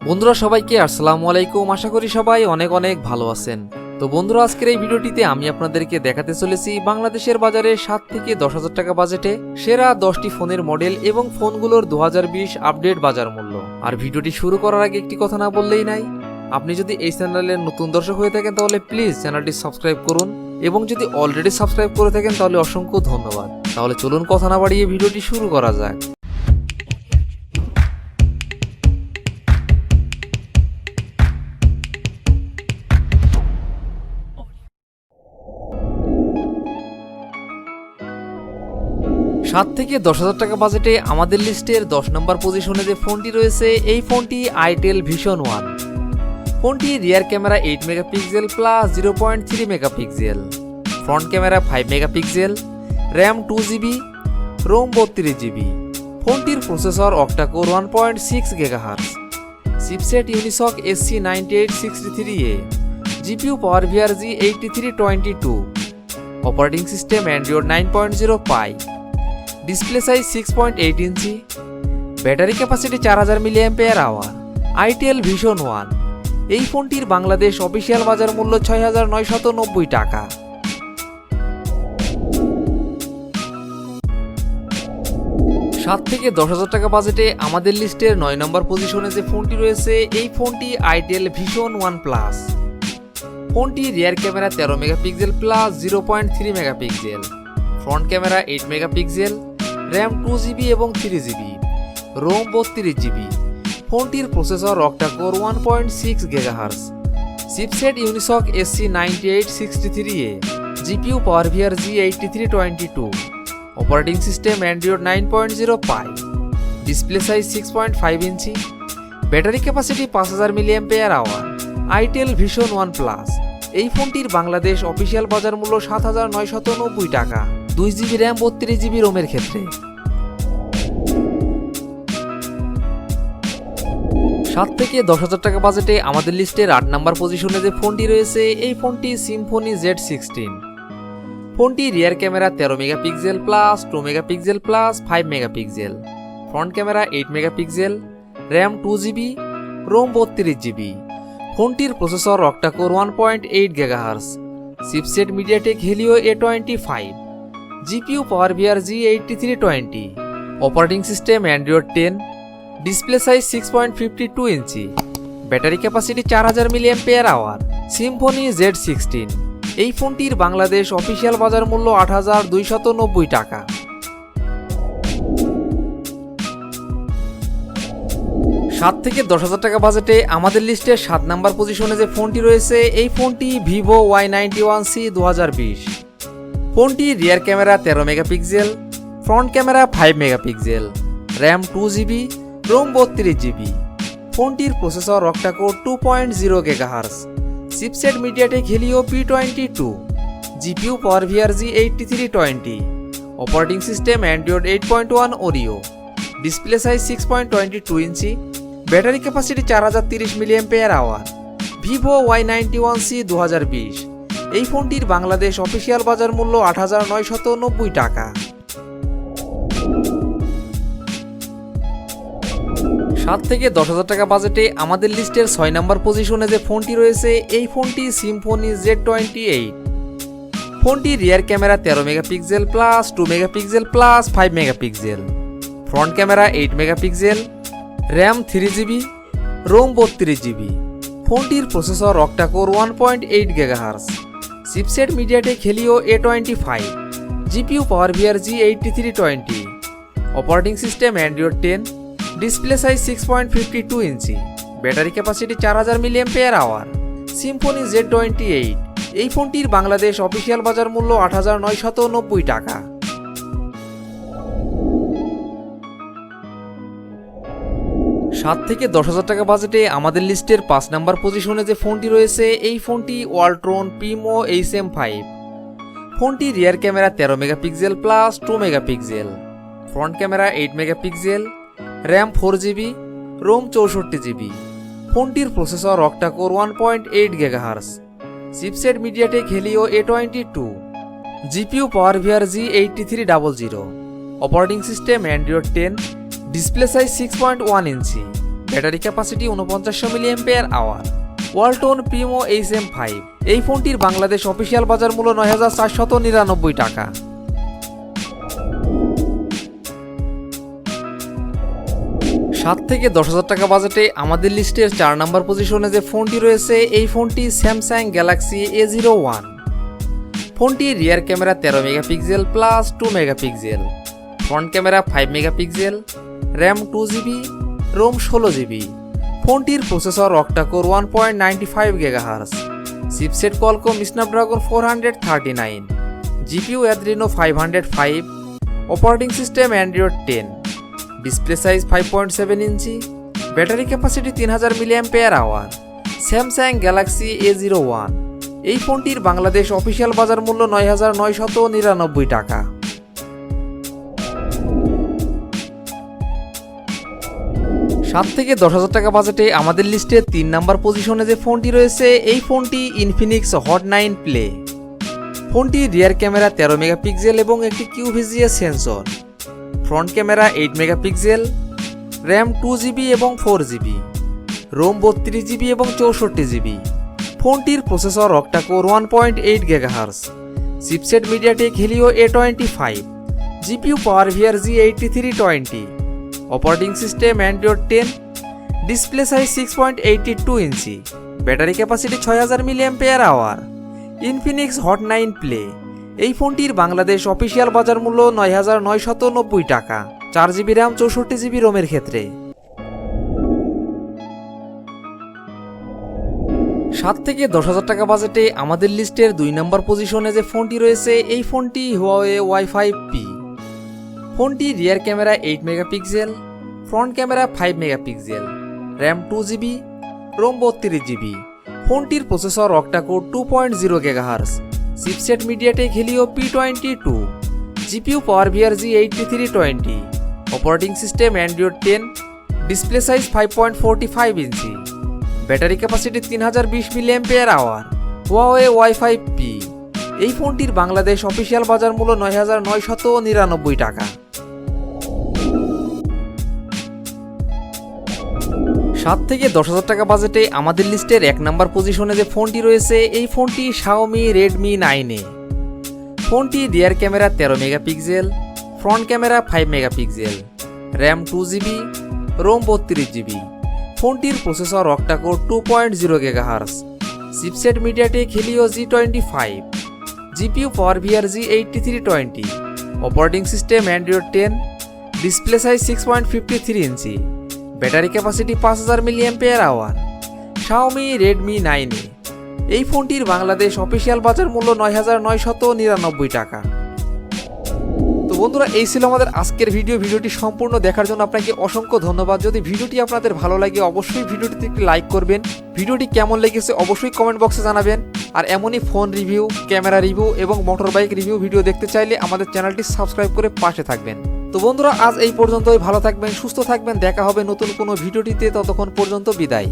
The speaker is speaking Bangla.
বন্ধুরা সবাইকে আসসালামু আলাইকুম। আশা করি সবাই অনেক অনেক ভালো আছেন। তো বন্ধুরা আজকের এই ভিডিওটিতে আমি আপনাদেরকে দেখাতে চলেছি বাংলাদেশের বাজারে 7 থেকে 10,000 টাকা বাজেটে সেরা 10টি ফোনের মডেল এবং ফোনগুলোর 2020 আপডেট বাজার মূল্য। আর ভিডিওটি শুরু করার আগে একটি কথা না বললেই নাই, আপনি যদি এই চ্যানেলের নতুন দর্শক হয়ে থাকেন তাহলে প্লিজ চ্যানেলটি সাবস্ক্রাইব করুন, এবং যদি অলরেডি সাবস্ক্রাইব করে থাকেন তাহলে অসংখ্য ধন্যবাদ। তাহলে চলুন কথা না বাড়িয়ে ভিডিওটি শুরু করা যাক। সাত থেকে 10,000 টাকা বাজেটে আমাদের লিস্টের 10 নম্বর পজিশনে যে ফোনটি রয়েছে এই ফোনটি আইটেল ভিশন 1। ফোনটি rear camera 8 megapixel plus 0.3 megapixel, front camera 5 megapixel, RAM 2GB, ROM 32GB। ফোনটির processor octa core 1.6 GHz, chipset Unisoc SC9863A, GPU power VRG 8322, operating system Android 9.0 Pie, display size 6.8 inch, battery capacity 4000 mAh। Itel Vision 1 এই ফোনটির বাংলাদেশ অফিসিয়াল বাজার মূল্য 6,990 টাকা। সাত থেকে 10,000 টাকা বাজেটে আমাদের লিস্টের 9 নম্বর পজিশনে যে ফোনটি রয়েছে এই ফোনটি আইটেল ভিশন 1 প্লাস। ফোনটি rear camera 13 megapixel plus 0.3 megapixel, front camera 8 megapixel, RAM 2GB এবং 3GB, রোম 32GB। ফোনটির processor octa core 1.6 GHz, chipset Unisoc SC9863A, GPU power VRG 8322, operating system Android 9.0 Pie, display size 6.5 inch, battery capacity 5000 mAh। Itel Vision 1 plus এই ফোনটির বাংলাদেশ অফিসিয়াল বাজার মূল্য 7,990 টাকা 2GB র্যাম 32GB রোমের ক্ষেত্রে। 7 থেকে 10,000 টাকা বাজেটে আমাদের লিস্টের 8 নম্বর পজিশনে যে ফোনটি রয়েছে এই ফোনটি সিম্ফনি Z16। ফোনটি rear camera 13 megapixel plus 2 megapixel plus 5 megapixel, front camera 8 megapixel, RAM 2GB, ROM 32GB। ফোনটির processor octa core 1.8 GHz, chipset MediaTek Helio A25, GPU power VRG 8320, operating system Android 10, display size 6.52 inch, battery capacity 4000 mAh। Symphony Z16 এই ফোনটির বাংলাদেশ অফিসিয়াল বাজার মূল্য 8,290 টাকা। 7 থেকে 10,000 টাকা বাজেটে আমাদের লিস্টের 7 নম্বর পজিশনে যে ফোনটি রয়েছে এই ফোনটি ভিভো Y91C 2020। ফোনটি rear camera 13 megapixel, front camera 5 megapixel, RAM 2GB, ROM 32GB। ফোনটির processor octa core 2.0 GHz, chipset MediaTek Helio P22, GPU power VRG 8320, operating system Android 8.1 Oreo, display size 6.22 inch, battery capacity 4030 mAh। Vivo Y91C 2020 এই ফোনটির বাংলাদেশ অফিসিয়াল বাজার মূল্য 8,990 টাকা। 7 থেকে 10,000 টাকা বাজেটে আমাদের লিস্টের 6 নম্বর পজিশনে যে ফোনটি রয়েছে এই ফোনটি সিম্ফনি Z28। ফোনটি rear camera 13 megapixel plus 2 megapixel plus 5 megapixel, front camera 8 megapixel, RAM 3GB, ROM 32GB। ফোনটির processor octa core 1.8 GHz, chipset MediaTek Helio A25, GPU power VRG 8320, operating system Android 10, display size 6.52 inch, battery capacity 4000 mAh। Symphony Z28 এই ফোনটির বাংলাদেশ অফিসিয়াল বাজার মূল্য 8,990 টাকা। 7 থেকে 10,000 টাকা বাজেটে আমাদের লিস্টের 5 নম্বর পজিশনে যে ফোনটি রয়েছে এই ফোনটি ওয়ালট্রন প্রিমো HM5। ফোনটি rear camera 13 megapixel plus 2 megapixel, front camera 8 megapixel, RAM 4GB, ROM 64GB। ফোনটির processor octa core 1.8 GHz, chipset MediaTek Helio A22, GPU power VRG 8300, operating system Android 10, display size 6.1 inch, battery capacity 4900 mAh। Walton Primo HM5 এই ফোনটির বাংলাদেশ অফিসিয়াল বাজার মূল্য 9499 টাকা। 7 থেকে 10,000 টাকা বাজেটে আমাদের লিস্টের 4 নম্বর পজিশনে যে ফোনটি রয়েছে এই ফোনটি স্যামসাং গ্যালাক্সি A01। ফোনটির rear camera 13 megapixel plus 2 megapixel, front camera 5 megapixel, RAM 2GB, ROM 16GB। ফোনটির processor octa core 1.95 GHz, chipset Qualcomm Snapdragon 439, GPU Adreno 505, operating system Android 10, display size 5.7 inch, battery capacity 3000 mAh। Samsung Galaxy A01 এই ফোনটির বাংলাদেশ অফিসিয়াল বাজার মূল্য 9999 টাকা। 7 থেকে 10,000 টাকা বাজেটে আমাদের লিস্টে 3 নম্বর পজিশনে যে ফোনটি রয়েছে এই ফোনটি ইনফিনিক্স হট 9 প্লে। ফোনটির রিয়ার ক্যামেরা 13 মেগাপিক্সেল এবং একটি QVGA sensor, front camera 8 megapixel, RAM 2GB এবং 4GB, রোম 32GB এবং 64GB। ফোনটির processor octa core 1.8 GHz, chipset MediaTek Helio A25, GPU PowerVR G8320, operating system Android 10, display size 6.82 inch, battery capacity 6000 mAh। Infinix Hot 9 Play এই ফোনটির বাংলাদেশ অফিসিয়াল বাজার মূল্য 9990 টাকা, 4GB র্যাম 64GB রোমের ক্ষেত্রে। 7 থেকে 10,000 টাকা বাজেটে আমাদের লিস্টের 2 নম্বর পজিশনে যে ফোনটি রয়েছে এই ফোনটি হুয়াওয়ে Y5P। ফোনটির rear camera 8 megapixel, front camera 5 megapixel, RAM 2GB, ROM 32GB। ফোনটির processor octa core 2.0 GHz, chipset MediaTek Helio P22, GPU PowerVR G8320, operating system Android 10, display size 5.45 inch, battery capacity 3020 mAh। Huawei Y5P এই ফোনটির বাংলাদেশ অফিসিয়াল বাজার মূল্য 9999 টাকা। 7 থেকে 10,000 টাকা বাজেটে আমাদের লিস্টের 1 নম্বর পজিশনে যে ফোনটি রয়েছে এই ফোনটি Xiaomi Redmi 9A। ফোনটি rear camera 13 megapixel, front camera 5 megapixel, RAM 2GB, ROM 32GB। ফোনটির processor octa core 2.0 GHz, chipset MediaTek Helio G25, GPU PowerVR G8320, operating system Android 10, display size 6.53 inch, battery capacity 5000 mAh। Xiaomi Redmi 9A এই ফোনটির বাংলাদেশ অফিসিয়াল বাজার মূল্য 9999 টাকা। তো বন্ধুরা এই ছিল আমাদের আজকের ভিডিওটি সম্পূর্ণ দেখার জন্য আপনাকে অসংখ্য ধন্যবাদ। যদি ভিডিওটি আপনাদের ভালো লাগে অবশ্যই ভিডিওটিতে একটি লাইক করবেন, ভিডিওটি কেমন লেগেছে অবশ্যই কমেন্ট বক্সে জানাবেন। আর এমনই ফোন রিভিউ, ক্যামেরা রিভিউ এবং মোটর বাইক রিভিউ ভিডিও দেখতে চাইলে আমাদের চ্যানেলটি সাবস্ক্রাইব করে পাশে থাকবেন। তো বন্ধুরা আজ এই পর্যন্তই, ভালো থাকবেন, সুস্থ থাকবেন, দেখা হবে নতুন কোনো ভিডিওটিতে, ততক্ষণ পর্যন্ত বিদায়।